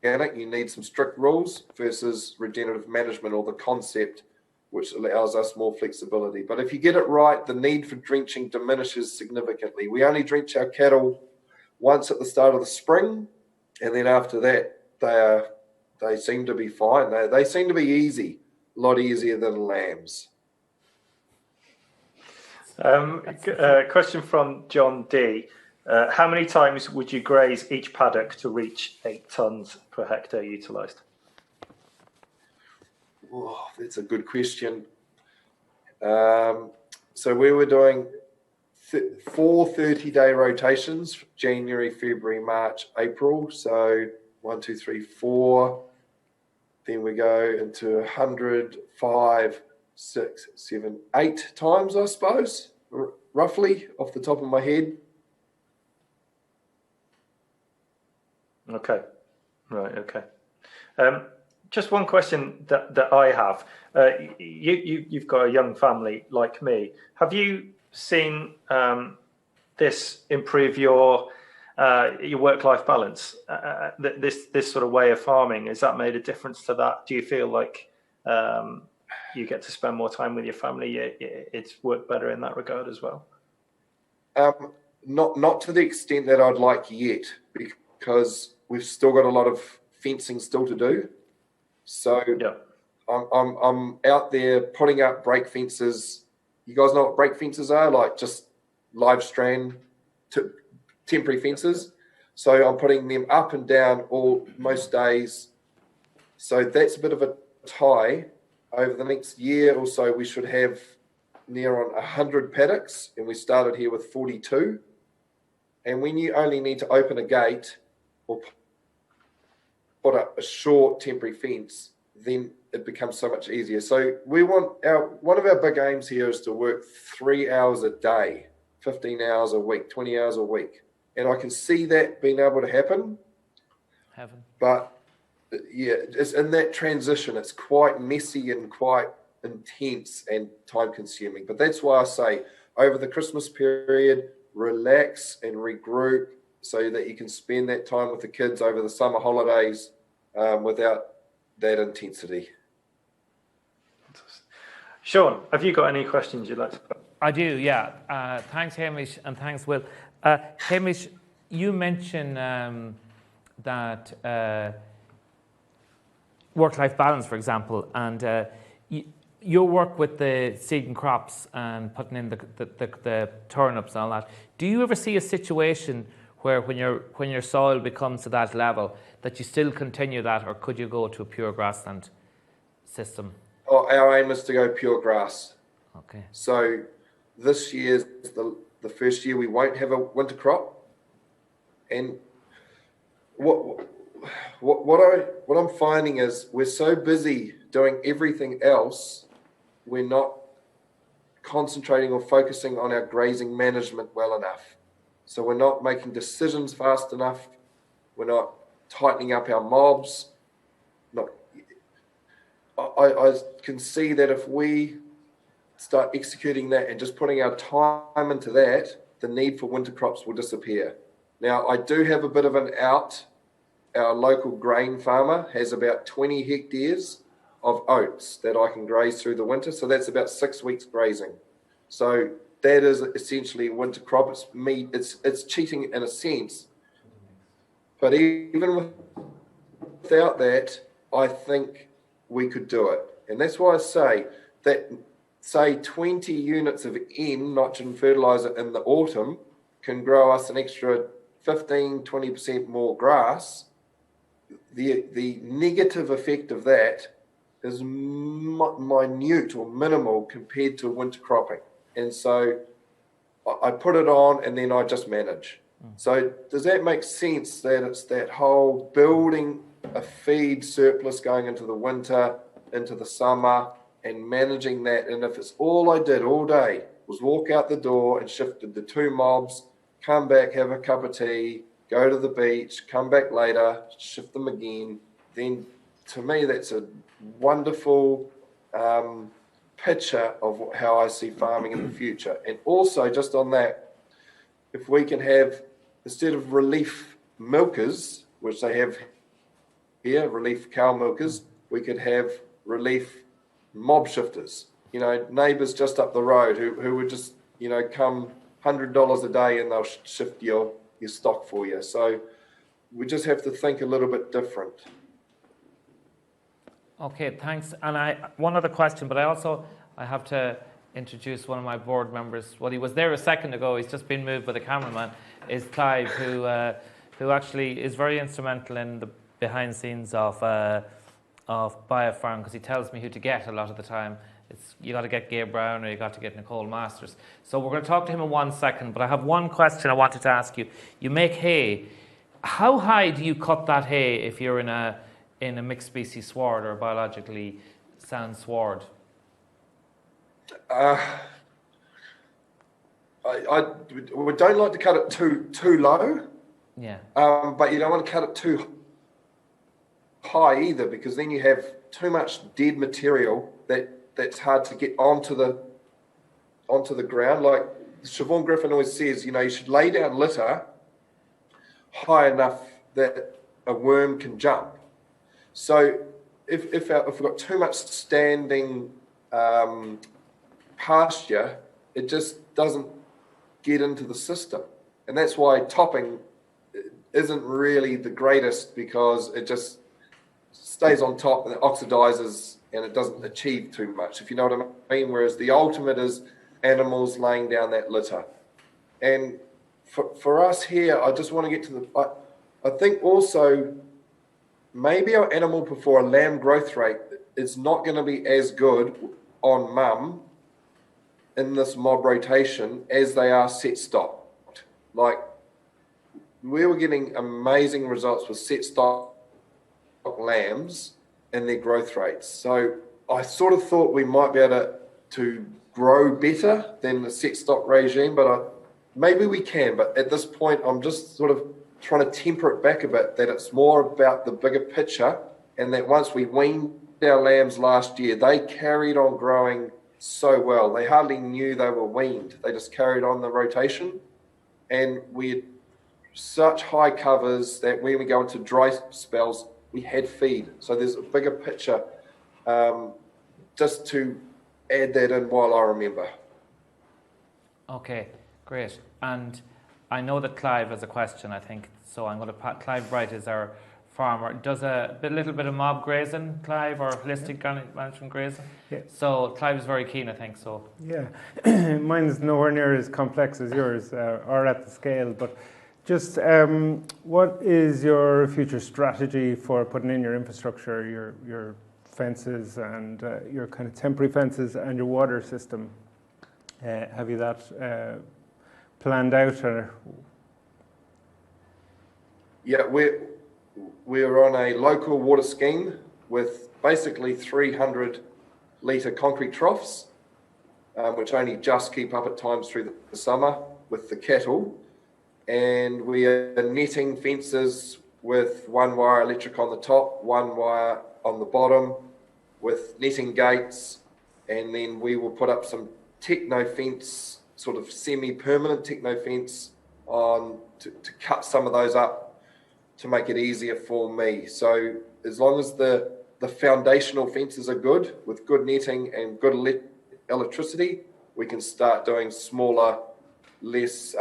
You need some strict rules versus regenerative management, or the concept which allows us more flexibility. But if you get it right, the need for drenching diminishes significantly. We only drench our cattle once at the start of the spring, and then after that, they seem to be fine. They seem to be easy, a lot easier than lambs. Question from John D. How many times would you graze each paddock to reach 8 tonnes per hectare utilised? Oh, that's a good question. So we were doing 4 30-day rotations: January, February, March, April. So 1, 2, 3, 4. Then we go into 100, 5, 6, 7, 8 times, I suppose, roughly off the top of my head. Okay, right. Okay. Just one question that I have. You've got a young family like me. Have you seen this improve your work-life balance? This sort of way of farming, has that made a difference to that? Do you feel like you get to spend more time with your family? It's worked better in that regard as well. Not to the extent that I'd like yet, because we've still got a lot of fencing still to do. So yeah. I'm out there putting up break fences. You guys know what break fences are? Like just live strand temporary fences. So I'm putting them up and down most days. So that's a bit of a tie. Over the next year or so, we should have near on 100 paddocks, and we started here with 42. And when you only need to open a gate or put up a short temporary fence, then it becomes so much easier. So we want one of our big aims here is to work 3 hours a day, 15 hours a week, 20 hours a week. And I can see that being able to happen. But yeah, it's in that transition, it's quite messy and quite intense and time consuming. But that's why I say over the Christmas period, relax and regroup so that you can spend that time with the kids over the summer holidays without that intensity. Sean, have you got any questions you'd like to put? I do, yeah. Thanks, Hamish, and thanks, Will. Hamish, you mentioned that work-life balance, for example, and your work with the seeding crops and putting in the turnips and all that. Do you ever see a situation where when your soil becomes to that level that you still continue that, or could you go to a pure grassland system? Oh, our aim is to go pure grass. Okay. So this year's the first year we won't have a winter crop, and what I'm finding is we're so busy doing everything else, we're not concentrating or focusing on our grazing management well enough. So we're not making decisions fast enough. We're not tightening up our mobs. I can see that if we start executing that and just putting our time into that, the need for winter crops will disappear. Now, I do have a bit of an out. Our local grain farmer has about 20 hectares of oats that I can graze through the winter. So that's about 6 weeks grazing. So that is essentially a winter crop. It's cheating in a sense. But even without that, I think we could do it. And that's why I say that, say 20 units of N, nitrogen fertilizer in the autumn, can grow us an extra 15-20% more grass. The negative effect of that is minute or minimal compared to winter cropping. And so I put it on and then I just manage. So does that make sense that it's that whole building a feed surplus going into the winter, into the summer, and managing that? And if it's all I did all day was walk out the door and shifted the 2 mobs, come back, have a cup of tea, go to the beach, come back later, shift them again, then to me that's a wonderful picture of how I see farming in the future. And also just on that, if we can have, instead of relief milkers, which they have here, relief cow milkers, we could have relief mob shifters, neighbours just up the road who would just, come $100 a day and they'll shift your stock for you. So we just have to think a little bit different. Okay, thanks. And one other question, but I have to introduce one of my board members. Well, he was there a second ago. He's just been moved by the cameraman. Is Clive, who actually is very instrumental in the behind the scenes of BioFarm, because he tells me who to get a lot of the time. You got to get Gabe Brown or you got to get Nicole Masters. So we're going to talk to him in 1 second. But I have one question I wanted to ask you. You make hay. How high do you cut that hay if you're in a mixed species sward or biologically sound sward? I don't like to cut it too low. Yeah. But you don't want to cut it too high either, because then you have too much dead material that's hard to get onto the ground. Like Siobhan Griffin always says, you should lay down litter high enough that a worm can jump. So if we've got too much standing pasture, it just doesn't get into the system. And that's why topping isn't really the greatest, because it just stays on top and it oxidizes and it doesn't achieve too much, if you know what I mean. Whereas the ultimate is animals laying down that litter. And for us here, I just want to get to I think also maybe our animal for a lamb growth rate is not going to be as good on mum in this mob rotation as they are set stocked. Like, we were getting amazing results with set stock lambs and their growth rates. So I sort of thought we might be able to grow better than the set stock regime, but maybe we can. But at this point, I'm just sort of trying to temper it back a bit, that it's more about the bigger picture, and that once we weaned our lambs last year, they carried on growing so well. They hardly knew they were weaned. They just carried on the rotation, and we had such high covers that when we go into dry spells, we had feed. So there's a bigger picture, just to add that in while I remember. Okay, great. And I know that Clive has a question, I think, so I'm going to Clive Bright is our farmer. Does a little bit of mob grazing, Clive, or holistic management grazing? Yeah. So Clive is very keen, I think, so. Yeah, mine's nowhere near as complex as yours, or at the scale, but just what is your future strategy for putting in your infrastructure, your fences and your kind of temporary fences and your water system? Have you that planned out? Or? Yeah, we're on a local water scheme with basically 300 litre concrete troughs, which only just keep up at times through the summer with the cattle. And we are netting fences with one wire electric on the top, one wire on the bottom, with netting gates, and then we will put up some techno fence, sort of semi-permanent techno fence on to cut some of those up to make it easier for me. So as long as the foundational fences are good, with good netting and good electricity, we can start doing smaller, less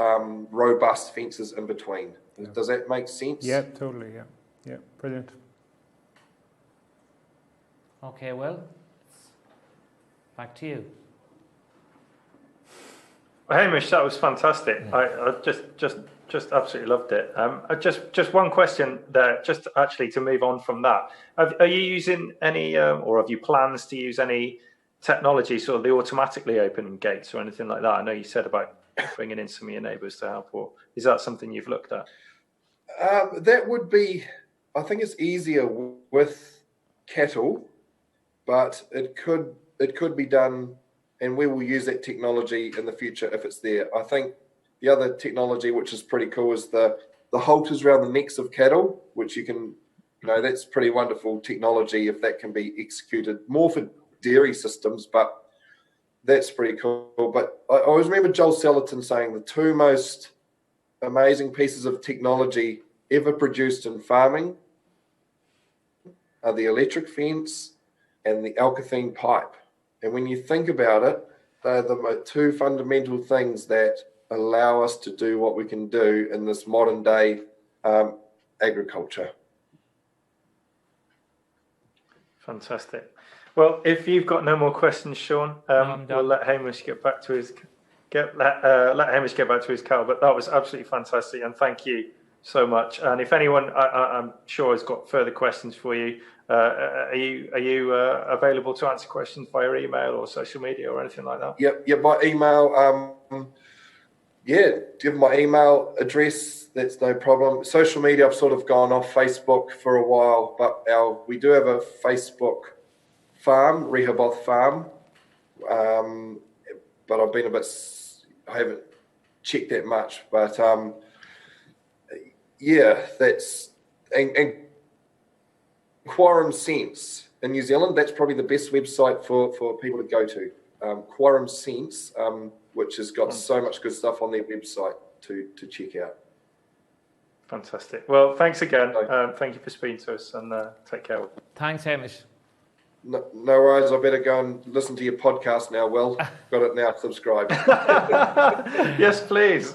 robust fences in between. Yeah. Does that make sense? Yeah, totally. Yeah, brilliant. Okay, well, back to you. Well, Hamish, that was fantastic. Yeah. I just absolutely loved it. Just one question there, just actually to move on from that. Are you using any, or have you plans to use any technology, sort of the automatically opening gates or anything like that? I know you said about bringing in some of your neighbours to help, or is that something you've looked at? That would be, I think it's easier with cattle, but it could be done, and we will use that technology in the future if it's there. I think the other technology, which is pretty cool, is the halters around the necks of cattle, which you can, that's pretty wonderful technology if that can be executed more for dairy systems, but that's pretty cool. But I always remember Joel Sellerton saying the two most amazing pieces of technology ever produced in farming are the electric fence and the alkathene pipe. And when you think about it, they're the two fundamental things that allow us to do what we can do in this modern day agriculture. Fantastic. Well, if you've got no more questions, Sean, we'll let Hamish get back to his let Hamish get back to his cow. But that was absolutely fantastic, and thank you so much. And if anyone, I'm sure, has got further questions for you, are you available to answer questions via email or social media or anything like that? Yep. My email. Give my email address. That's no problem. Social media, I've sort of gone off Facebook for a while, but we do have a Facebook farm, Rehoboth Farm. But I've been I haven't checked that much. But that's and Quorum Sense in New Zealand. That's probably the best website for people to go to. Quorum Sense, which has got so much good stuff on their website to check out. Fantastic. Well, thanks again. Thank you for speaking to us, and take care. Thanks, Hamish. No worries. I better go and listen to your podcast now, Will. Got it now. Subscribe. Yes, please.